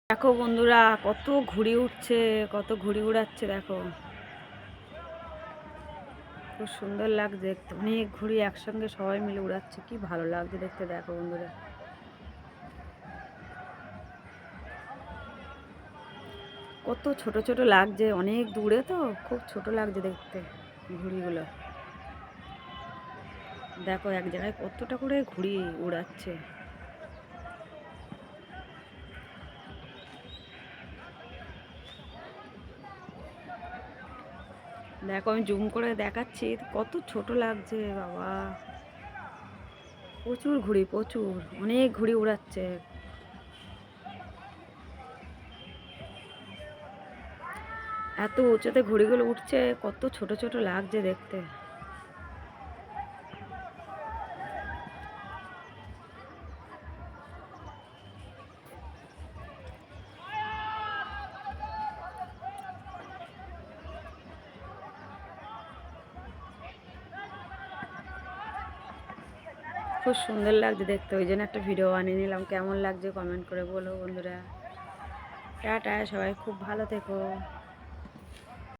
দেখো বন্ধুরা, কত ঘুড়ি উঠছে, কত ঘুড়ি উড়াচ্ছে। দেখো খুব সুন্দর লাগছে দেখতে। অনেক ঘুড়ি একসঙ্গে সবাই মিলে উড়াচ্ছে, কি ভালো লাগছে দেখতে। দেখো বন্ধুরা, কত ছোট ছোট লাগছে, অনেক দূরে তো খুব ছোট লাগছে দেখতে ঘুড়িগুলো। দেখো এক জায়গায় কতটা করে ঘুড়ি উড়াচ্ছে। দেখো আমি জুম করে দেখাচ্ছি, কত ছোট লাগছে বাবা। প্রচুর ঘুড়ি, প্রচুর, অনেক ঘুড়ি উড়াচ্ছে। এত উঁচুতে ঘুড়িগুলো উঠছে, কত ছোট ছোট লাগছে দেখতে। খুব সুন্দর লাগছে দেখতে, ওই জন্য একটা ভিডিও বানিয়ে নিলাম। কেমন লাগছে কমেন্ট করে বলো বন্ধুরা। টাটা, সবাই খুব ভালো থেকো।